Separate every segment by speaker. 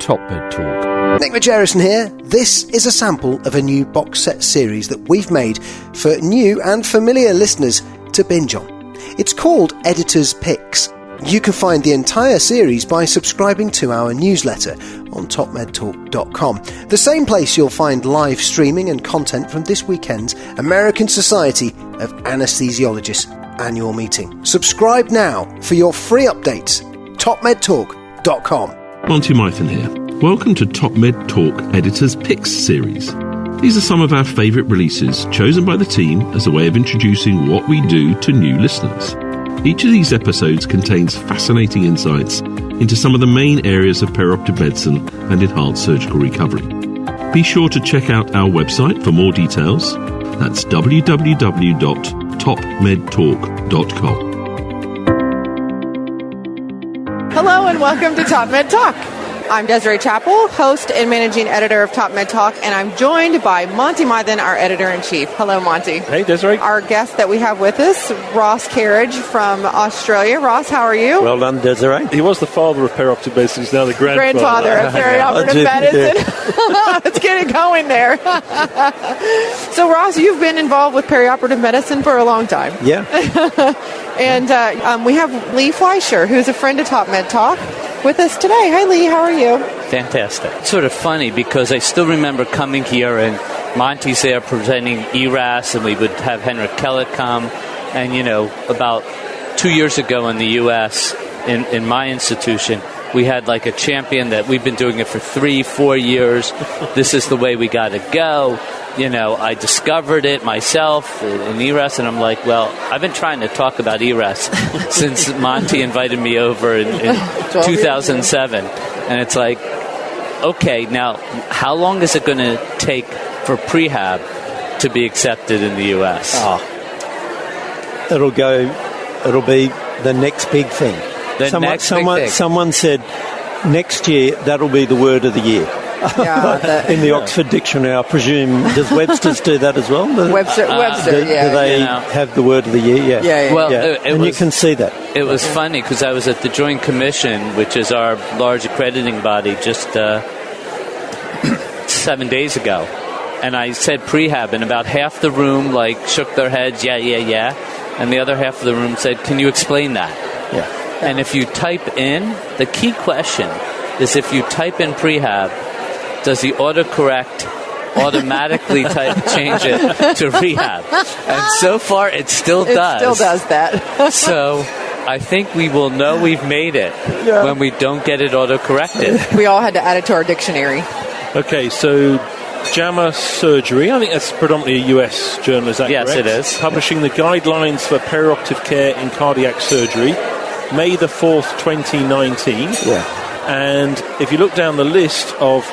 Speaker 1: TopMedTalk.
Speaker 2: Nick Majerison here. This is a sample of a new box set series that we've made for new and familiar listeners to binge on. It's called Editor's Picks. You can find the entire series by subscribing to our newsletter on TopMedTalk.com, the same place you'll find live streaming and content from this weekend's American Society of Anesthesiologists annual meeting. Subscribe now for your free updates. TopMedTalk.com.
Speaker 3: Monty Mythen here. Welcome to TopMedTalk Editor's Picks series. These are some of our favourite releases chosen by the team as a way of introducing what we do to new listeners. Each of these episodes contains fascinating insights into some of the main areas of perioperative medicine and enhanced surgical recovery. Be sure to check out our website for more details. That's www.topmedtalk.com.
Speaker 4: Hello and welcome to Top Med Talk. I'm Desiree Chappell, host and managing editor of Top Med Talk, and I'm joined by Monty Mythen, our editor-in-chief. Hello, Monty.
Speaker 5: Hey, Desiree.
Speaker 4: Our guest that we have with us, Ross Kerridge from Australia. Ross, how are you?
Speaker 6: Well done, Desiree.
Speaker 5: He was the father of perioperative medicine. He's now the grandfather
Speaker 4: of perioperative medicine. Let's get it going there. So, Ross, you've been involved with perioperative medicine for a long time.
Speaker 6: Yeah.
Speaker 4: And we have Lee Fleisher, who's a friend of Top Med Talk, with us today. Hi, Lee. How are you?
Speaker 7: Fantastic. It's sort of funny because I still remember coming here and Monty's there presenting ERAS, and we would have Henrik Kellett come. And, you know, about 2 years ago in the U.S., in my institution, we had like a champion that we've been doing it for 3-4 years. This is the way we got to go. You know, I discovered it myself in ERAS, and I'm like, well, I've been trying to talk about ERAS since Monty invited me over in 2007. And it's like, okay, now, how long is it going to take for prehab to be accepted in the U.S.?
Speaker 6: It'll be the next big thing. Someone said next year that'll be the word of the year. Yeah, in the Oxford Dictionary, I presume. Does Webster's do that as well?
Speaker 4: Webster,
Speaker 6: do they have the word of the year? Yeah.
Speaker 7: Well,
Speaker 6: and you can see that.
Speaker 7: It was funny because I was at the Joint Commission, which is our large accrediting body, just 7 days ago. And I said prehab, and about half the room shook their heads, yeah. And the other half of the room said, can you explain that?
Speaker 6: Yeah.
Speaker 7: And if you type in, the key question is if you type in prehab, does the autocorrect automatically change it to rehab? And so far, it still does.
Speaker 4: It still does that.
Speaker 7: So I think we will know we've made it when we don't get it autocorrected.
Speaker 4: We all had to add it to our dictionary.
Speaker 5: Okay, so JAMA Surgery, I think that's predominantly a US journal, is that correct?
Speaker 7: Yes, it is.
Speaker 5: Publishing the guidelines for perioperative care in cardiac surgery, May the 4th, 2019.
Speaker 6: Yeah.
Speaker 5: And if you look down the list of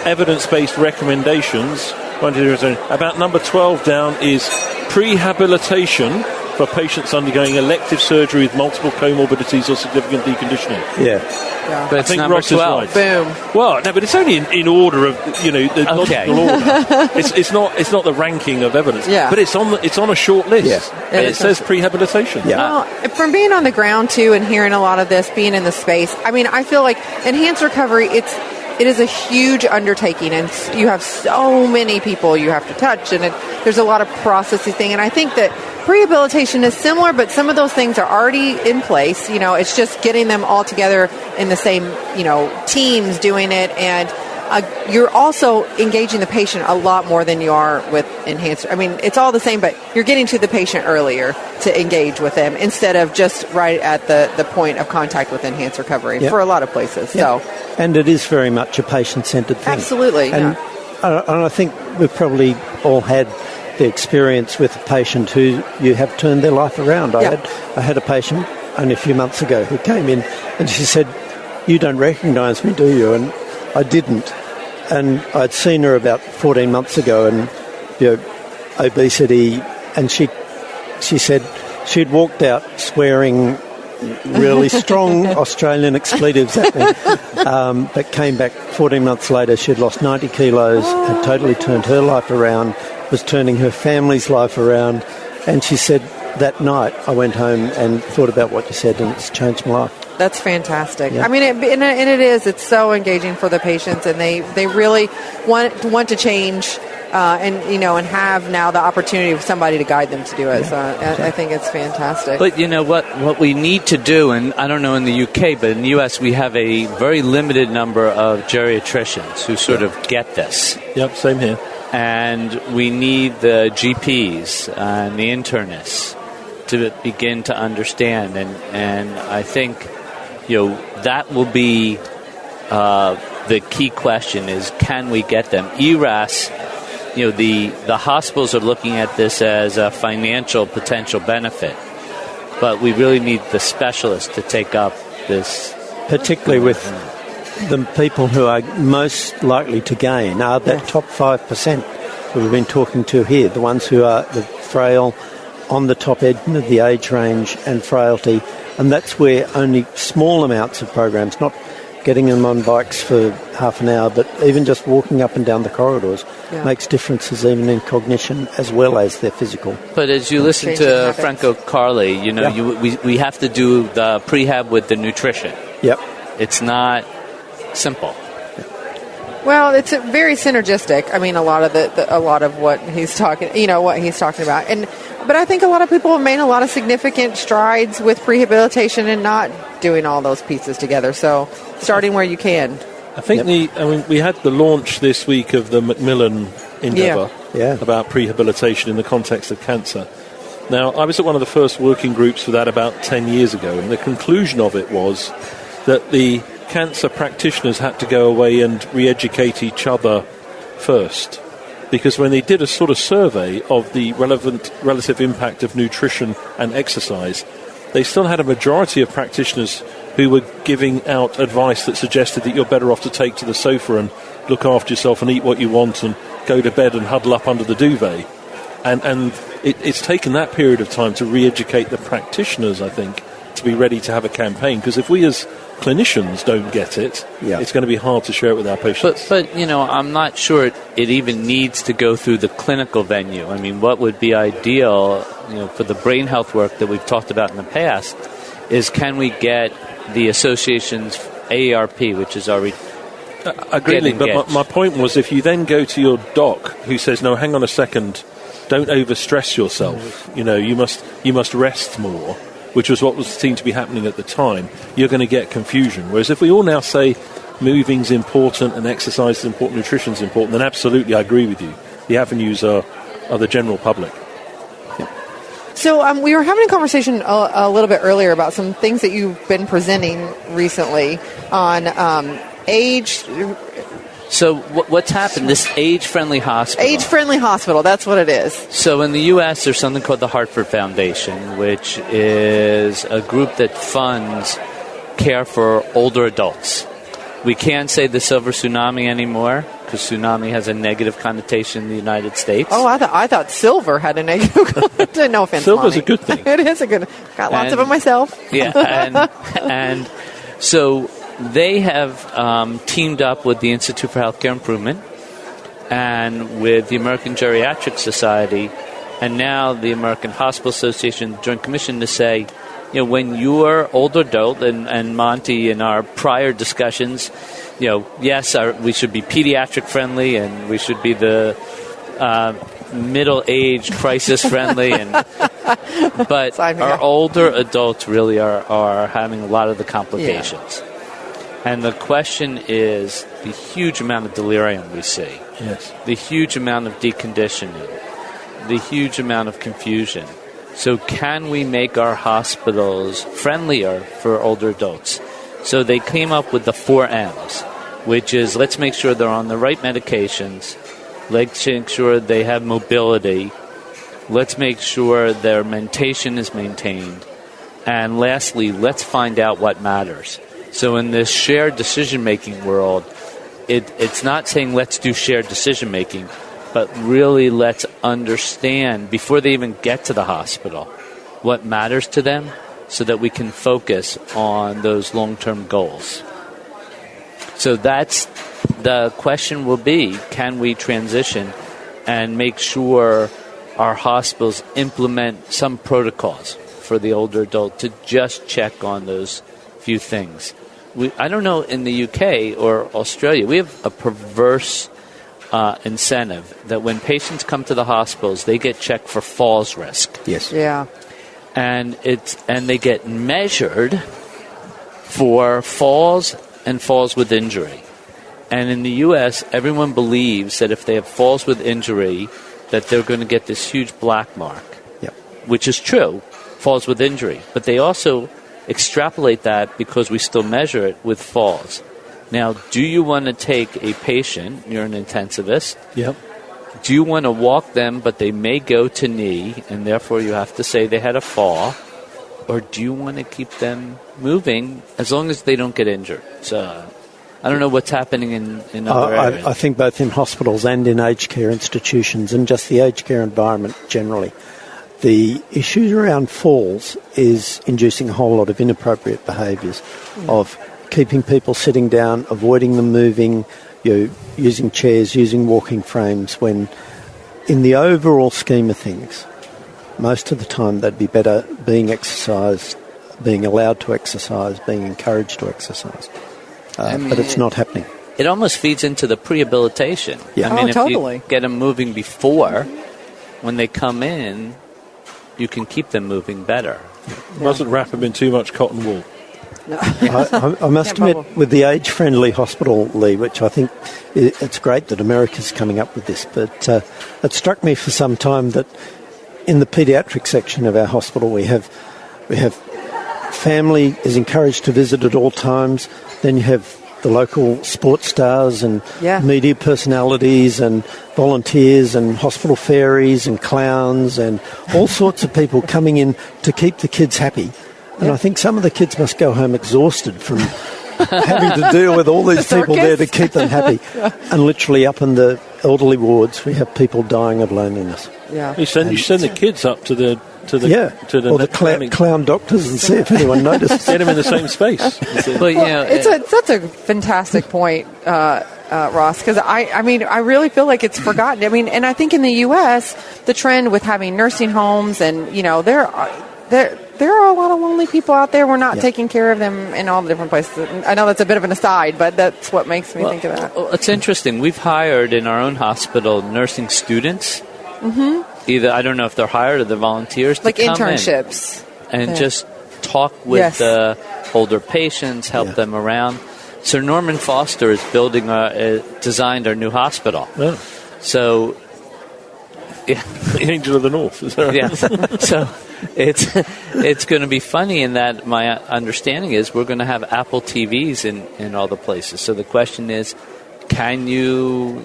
Speaker 5: evidence-based recommendations, about number 12 down is prehabilitation for patients undergoing elective surgery with multiple comorbidities or significant deconditioning.
Speaker 6: Yeah.
Speaker 7: But it's number 12.
Speaker 5: Right.
Speaker 4: Boom.
Speaker 5: Well, no, but it's only in order of, the logical order. It's not the ranking of evidence.
Speaker 4: Yeah.
Speaker 5: But it's on a short list.
Speaker 6: Yeah.
Speaker 5: And it says prehabilitation.
Speaker 6: Yeah.
Speaker 4: Well, from being on the ground, too, and hearing a lot of this, being in the space, I mean, I feel like enhanced recovery, it is a huge undertaking, and you have so many people you have to touch, and there's a lot of processing thing. And I think that prehabilitation is similar, but some of those things are already in place. You know, it's just getting them all together in the same, teams doing it. And you're also engaging the patient a lot more than you are with enhanced. I mean, it's all the same, but you're getting to the patient earlier to engage with them instead of just right at the point of contact with enhanced recovery for a lot of places.
Speaker 6: Yep.
Speaker 4: So,
Speaker 6: and it is very much a patient-centered thing.
Speaker 4: Absolutely.
Speaker 6: And I think we've probably all had the experience with a patient who you have turned their life around.
Speaker 4: Yeah.
Speaker 6: I had a patient only a few months ago who came in and she said, "You don't recognise me, do you?" And I didn't. And I'd seen her about 14 months ago, and obesity, and she said she'd walked out swearing really strong Australian expletives at me, but came back 14 months later. She'd lost 90 kilos, had totally turned her life around, was turning her family's life around, and she said, that night I went home and thought about what you said, and it's changed my life.
Speaker 4: That's fantastic.
Speaker 6: Yeah.
Speaker 4: I mean, it's so engaging for the patients, and they really want to change, and have now the opportunity of somebody to guide them to do it. So I think it's fantastic.
Speaker 7: But you know what we need to do, and I don't know in the UK, but in the US we have a very limited number of geriatricians who sort of get this.
Speaker 5: Yep, same here.
Speaker 7: And we need the GPs and the internists to begin to understand, and I think that will be the key question is, can we get them? ERAS, the hospitals are looking at this as a financial potential benefit, but we really need the specialists to take up this.
Speaker 6: Particularly with the people who are most likely to gain are that top 5% who we've been talking to here, the ones who are the frail, on the top end of the age range and frailty, and that's where only small amounts of programs, not getting them on bikes for half an hour, but even just walking up and down the corridors makes differences even in cognition as well as their physical.
Speaker 7: But as you listen to Franco Carli, we have to do the prehab with the nutrition.
Speaker 6: Yep.
Speaker 7: It's not simple.
Speaker 4: Well, it's very synergistic. I mean, a lot of what he's talking about, but I think a lot of people have made a lot of significant strides with prehabilitation and not doing all those pieces together. So, starting where you can.
Speaker 5: I think we had the launch this week of the Macmillan endeavour about prehabilitation in the context of cancer. Now, I was at one of the first working groups for that about 10 years ago, and the conclusion of it was that the cancer practitioners had to go away and re-educate each other first, because when they did a sort of survey of the relative impact of nutrition and exercise, they still had a majority of practitioners who were giving out advice that suggested that you're better off to take to the sofa and look after yourself and eat what you want and go to bed and huddle up under the duvet. And it's taken that period of time to re-educate the practitioners, I think, to be ready to have a campaign, because if we as clinicians don't get it, it's going to be hard to share it with our patients.
Speaker 7: But I'm not sure it even needs to go through the clinical venue. I mean, what would be ideal, for the brain health work that we've talked about in the past, is can we get the association's AARP, which is already
Speaker 5: agreed. But my point was, if you then go to your doc who says, no, hang on a second, don't overstress yourself. You must rest more, which was what seemed to be happening at the time, you're going to get confusion. Whereas if we all now say moving's important and exercise is important, nutrition's important, then absolutely I agree with you. The avenues are the general public.
Speaker 4: So we were having a conversation a little bit earlier about some things that you've been presenting recently on age.
Speaker 7: So what's happened? This age-friendly hospital.
Speaker 4: Age-friendly hospital, that's what it is.
Speaker 7: So in the U.S., there's something called the Hartford Foundation, which is a group that funds care for older adults. We can't say the silver tsunami anymore, because tsunami has a negative connotation in the United States.
Speaker 4: Oh, I thought silver had a negative connotation. No offense,
Speaker 5: Silver's
Speaker 4: Monty.
Speaker 5: a good thing.
Speaker 4: It is a good. Got lots of them myself.
Speaker 7: Yeah, and so they have teamed up with the Institute for Healthcare Improvement and with the American Geriatric Society and now the American Hospital Association Joint Commission to say, when you're older adult, and Monty in our prior discussions, yes, we should be pediatric friendly and we should be the middle-aged crisis friendly, but our older adults really are having a lot of the complications. Yeah. And the question is the huge amount of delirium we see, the huge amount of deconditioning, the huge amount of confusion. So can we make our hospitals friendlier for older adults? So they came up with the 4 M's, which is let's make sure they're on the right medications, let's make sure they have mobility, let's make sure their mentation is maintained, and lastly, let's find out what matters. So in this shared decision-making world, it's not saying let's do shared decision-making, but really let's understand, before they even get to the hospital, what matters to them so that we can focus on those long-term goals. So that's the question will be, can we transition and make sure our hospitals implement some protocols for the older adult to just check on those few things. I don't know, in the UK or Australia, we have a perverse incentive that when patients come to the hospitals, they get checked for falls risk.
Speaker 6: Yes.
Speaker 4: Yeah.
Speaker 7: And they get measured for falls and falls with injury. And in the U.S., everyone believes that if they have falls with injury, that they're going to get this huge black mark, which is true, falls with injury. But they also extrapolate that because we still measure it with falls. Now, do you want to take a patient, you're an intensivist, do you want to walk them, but they may go to knee, and therefore you have to say they had a fall, or do you want to keep them moving as long as they don't get injured? So I don't know what's happening in other areas.
Speaker 6: I think both in hospitals and in aged care institutions and just the aged care environment generally, the issues around falls is inducing a whole lot of inappropriate behaviours of keeping people sitting down, avoiding them moving, using chairs, using walking frames, when in the overall scheme of things, most of the time they'd be better being exercised, being allowed to exercise, being encouraged to exercise. But it's not happening.
Speaker 7: It almost feeds into the prehabilitation.
Speaker 6: Yeah.
Speaker 7: I mean,
Speaker 4: totally.
Speaker 7: If you get them moving before, when they come in, you can keep them moving better.
Speaker 5: Mustn't wrap them in too much cotton wool.
Speaker 6: I must admit, with the age-friendly hospital, Lee, which I think it's great that America's coming up with this, but it struck me for some time that in the paediatric section of our hospital we have family is encouraged to visit at all times. Then you have the local sports stars and media personalities and volunteers and hospital fairies and clowns and all sorts of people coming in to keep the kids happy. And I think some of the kids must go home exhausted from having to deal with all these people there to keep them happy. And literally up in the elderly wards, we have people dying of loneliness.
Speaker 4: Yeah.
Speaker 5: You send the kids up to the
Speaker 6: clown doctors and see if anyone notices.
Speaker 5: Get them in the same space.
Speaker 4: It's such a fantastic point, Ross, because I mean, I really feel like it's forgotten. I mean, and I think in the U.S., the trend with having nursing homes and, there are a lot of lonely people out there. We're not taking care of them in all the different places. I know that's a bit of an aside, but that's what makes me think of that.
Speaker 7: It's interesting. We've hired in our own hospital nursing students. Mm-hmm. Either, I don't know if they're hired or they're volunteers.
Speaker 4: Like
Speaker 7: to come
Speaker 4: internships.
Speaker 7: And just talk with the older patients, help them around. Sir Norman Foster is designed our new hospital.
Speaker 5: Oh.
Speaker 7: So... Yeah.
Speaker 5: The Angel of the North. Is that right?
Speaker 7: Yeah. So it's going to be funny in that my understanding is we're going to have Apple TVs in all the places. So the question is, can you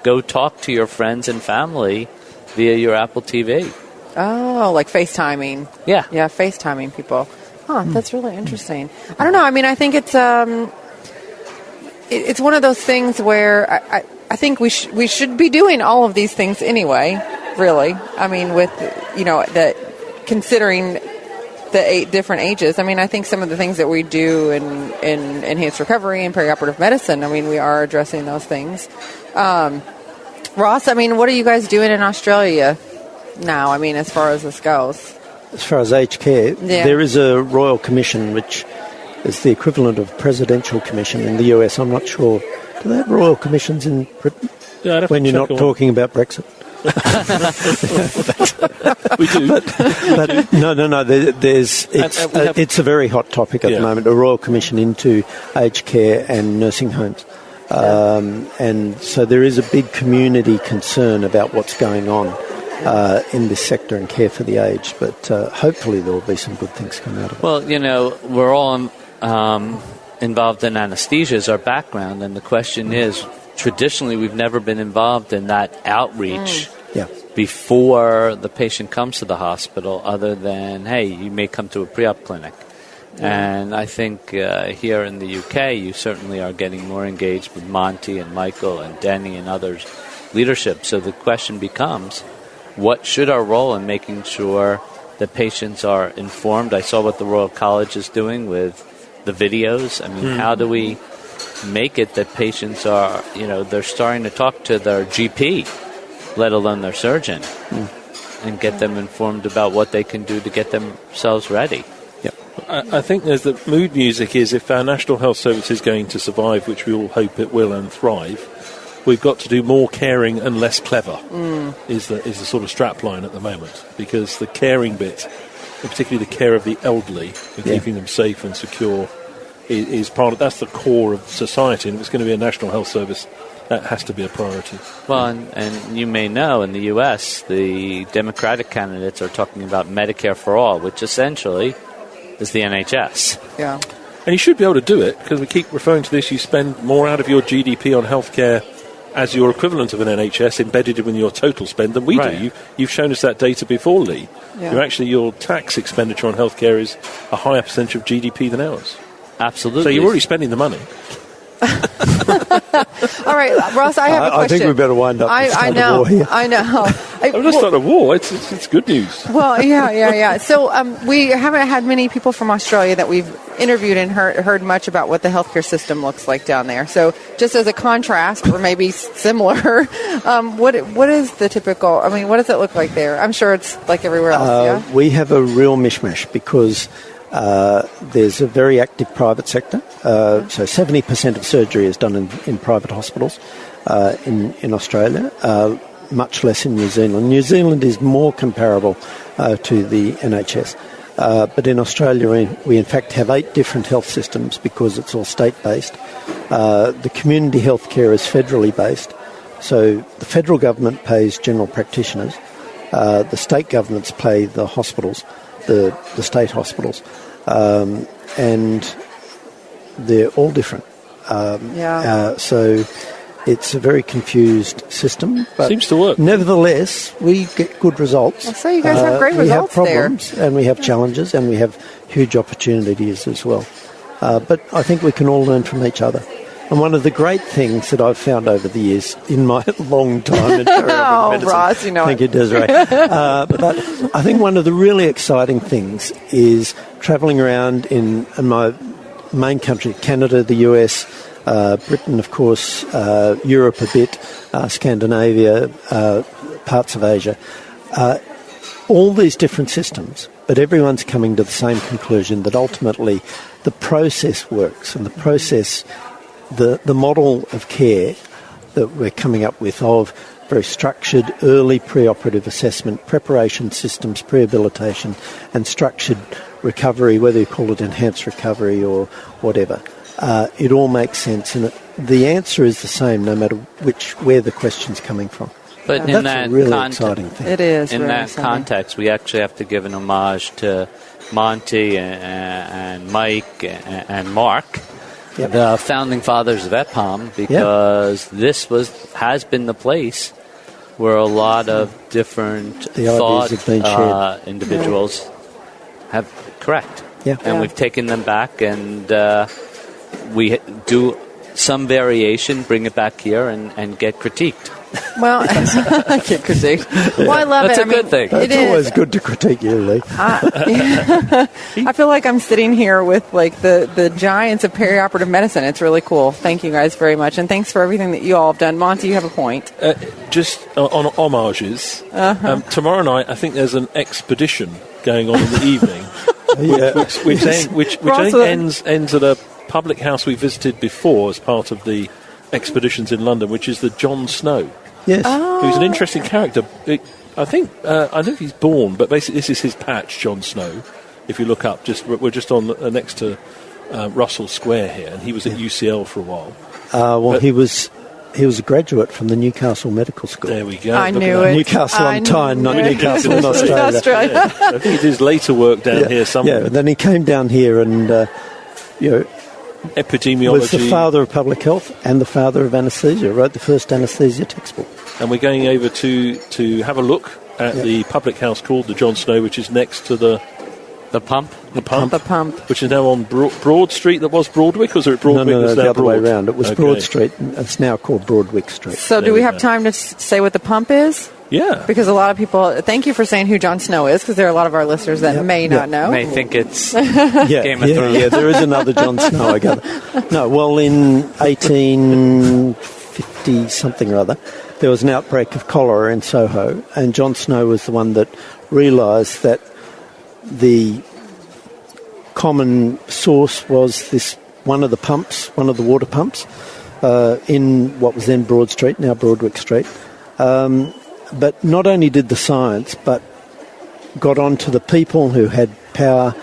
Speaker 7: go talk to your friends and family via your Apple TV?
Speaker 4: Oh, like FaceTiming.
Speaker 7: Yeah.
Speaker 4: Yeah, FaceTiming people. Huh, that's really interesting. I don't know. I mean, I think it's one of those things where I think we should be doing all of these things anyway, really. I mean, with, considering the 8 different ages. I mean, I think some of the things that we do in enhanced recovery and perioperative medicine, I mean, we are addressing those things. Ross, I mean, what are you guys doing in Australia now, I mean, as far as this goes?
Speaker 6: As far as aged care, there is a Royal Commission, which is the equivalent of Presidential Commission in the US. I'm not sure. Do they have Royal Commissions in Britain?
Speaker 5: Yeah,
Speaker 6: when you're not talking about Brexit?
Speaker 5: We do.
Speaker 6: But no. It's a very hot topic at the moment, a Royal Commission into aged care and nursing homes. And so there is a big community concern about what's going on in this sector and care for the aged. But hopefully there will be some good things come out of it.
Speaker 7: Well, we're all involved in anesthesia as our background, and the question is, traditionally we've never been involved in that outreach before the patient comes to the hospital, other than, hey, you may come to a pre-op clinic. And I think here in the UK you certainly are getting more engaged with Monty and Michael and Denny and others' leadership. So the question becomes, what should our role in making sure that patients are informed? I saw what the Royal College is doing with the videos. I mean, how do we make it that patients are, they're starting to talk to their GP, let alone their surgeon, and get them informed about what they can do to get themselves ready?
Speaker 6: Yep.
Speaker 5: I think there's the mood music is if our National Health Service is going to survive, which we all hope it will, and thrive, we've got to do more caring and less clever, is the sort of strapline at the moment. Because the caring bit, and particularly the care of the elderly, and keeping them safe and secure, is that's the core of society. And if it's going to be a National Health Service, that has to be a priority. Well,
Speaker 7: and you may know in the U.S., the Democratic candidates are talking about Medicare for all, which essentially is the NHS.
Speaker 4: Yeah.
Speaker 5: And you should be able to do it, because we keep referring to this. You spend more out of your GDP on healthcare as your equivalent of an NHS embedded within your total spend than we do. You've shown us that data before, Lee. Yeah. Your tax expenditure on healthcare is a higher percentage of GDP than ours.
Speaker 7: Absolutely.
Speaker 5: So you're already spending the money.
Speaker 4: All right, Ross, I have a question.
Speaker 6: I think we better wind up.
Speaker 4: I know.
Speaker 6: I
Speaker 4: know.
Speaker 5: I'm not starting a war. It's good news.
Speaker 4: Well, yeah. So we haven't had many people from Australia that we've interviewed and heard much about what the healthcare system looks like down there. So just as a contrast, or maybe similar, what is the typical? I mean, what does it look like there? I'm sure it's like everywhere else.
Speaker 6: We have a real mishmash because there's a very active private sector. So 70% of surgery is done in private hospitals in Australia, much less in New Zealand. New Zealand is more comparable to the NHS. But in Australia, we in fact have 8 different health systems because it's all state-based. The community health care is federally based. So the federal government pays general practitioners. The state governments pay the hospitals, the state hospitals. And they're all different. So it's a very confused system. But
Speaker 5: seems to work.
Speaker 6: Nevertheless, we get good results.
Speaker 4: Well, so you guys have great results there.
Speaker 6: We have problems, and we have challenges, and we have huge opportunities as well. But I think we can all learn from each other. And one of the great things that I've found over the years in my long time in perioperative medicine,
Speaker 4: Ross, you know
Speaker 6: thank you, Desiree. But I think one of the really exciting things is travelling around in my main country, Canada, the US, Britain, of course, Europe a bit, Scandinavia, parts of Asia. All these different systems, but everyone's coming to the same conclusion that ultimately the process works, and the process, the model of care that we're coming up with of very structured early preoperative assessment, preparation systems, prehabilitation, and structured recovery, whether you call it enhanced recovery or whatever. It all makes sense, and the answer is the same no matter where the question's coming from.
Speaker 7: But
Speaker 6: in that a really exciting thing.
Speaker 4: It is.
Speaker 7: In
Speaker 4: really
Speaker 7: that
Speaker 4: exciting.
Speaker 7: context, we actually have to give an homage to Monty and Mike and Mark, the founding fathers of EPOM, because this has been the place where a lot of different thought individuals have correct.
Speaker 6: Yeah.
Speaker 7: And we've taken them back, and we do some variation, bring it back here, and get critiqued.
Speaker 4: Well, get critiqued. Well, I love
Speaker 7: That's
Speaker 4: it.
Speaker 7: a good thing.
Speaker 6: It's always good to critique you, Lee.
Speaker 4: I feel like I'm sitting here with like the giants of perioperative medicine. It's really cool. Thank you guys very much, and thanks for everything that you all have done. Monty, you have a point.
Speaker 5: Just on homages, tomorrow night I think there's an expedition going on in the evening, which I think ends at a public house we visited before as part of the expeditions in London, which is the Jon Snow.
Speaker 6: Yes.
Speaker 5: Who's an interesting character. I think he's born, but basically this is his patch, Jon Snow. If you look up, we're just on next to Russell Square here, and he was at UCL for a while.
Speaker 6: He was a graduate from the Newcastle Medical School.
Speaker 5: There we go.
Speaker 4: I knew it.
Speaker 6: Newcastle on Tyne, not Newcastle in Australia.
Speaker 5: Yeah. I think he did his later work down here somewhere.
Speaker 6: Yeah, and then he came down here and,
Speaker 5: epidemiology.
Speaker 6: Was the father of public health and the father of anaesthesia, wrote the first anaesthesia textbook.
Speaker 5: And we're going over to have a look at the public house called the Jon Snow, which is next to the
Speaker 7: pump.
Speaker 5: The pump.
Speaker 4: The pump.
Speaker 5: Which is now on Broad Street. That was Broadwick, or was it Broadwick?
Speaker 6: No, the other way around. It was
Speaker 5: okay.
Speaker 6: Broad Street, and it's now called Broadwick Street.
Speaker 4: So do we have time to say what the pump is?
Speaker 5: Yeah.
Speaker 4: Because a lot of people, thank you for saying who Jon Snow is, because there are a lot of our listeners that may not know.
Speaker 7: May think it's Game of Thrones.
Speaker 6: Yeah, there is another Jon Snow, I gather. No, well, in 1850-something or other, there was an outbreak of cholera in Soho, and Jon Snow was the one that realised that the common source was one of the water pumps in what was then Broad Street, now Broadwick Street. But not only did the science, but got on to the people who had power,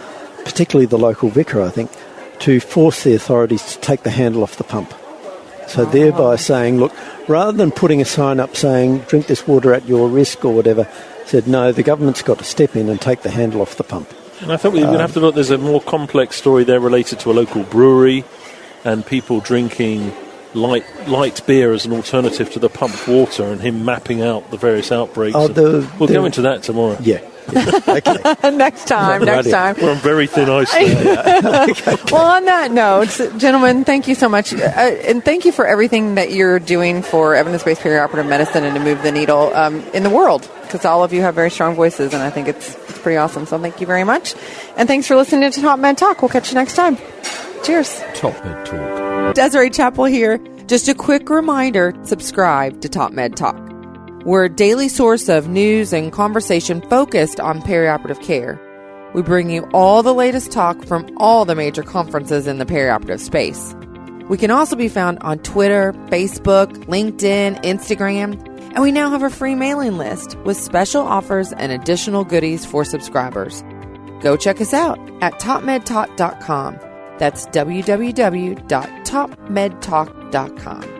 Speaker 6: particularly the local vicar, I think, to force the authorities to take the handle off the pump. So thereby saying, look, rather than putting a sign up saying, drink this water at your risk or whatever, said, no, the government's got to step in and take the handle off the pump.
Speaker 5: And I think we're going to have to look, there's a more complex story there related to a local brewery and people drinking light beer as an alternative to the pumped water and him mapping out the various outbreaks. We'll go into that tomorrow.
Speaker 6: Yeah. Okay.
Speaker 4: next time.
Speaker 5: We're on very thin ice there.
Speaker 4: Well, on that note, gentlemen, thank you so much. And thank you for everything that you're doing for evidence-based perioperative medicine and to move the needle in the world, because all of you have very strong voices, and I think it's pretty awesome. So thank you very much. And thanks for listening to Top Med Talk. We'll catch you next time. Cheers.
Speaker 3: Top Med Talk.
Speaker 4: Desiree Chappell here. Just a quick reminder, subscribe to Top Med Talk. We're a daily source of news and conversation focused on perioperative care. We bring you all the latest talk from all the major conferences in the perioperative space. We can also be found on Twitter, Facebook, LinkedIn, Instagram, and we now have a free mailing list with special offers and additional goodies for subscribers. Go check us out at TopMedTalk.com. That's www.topmedtalk.com.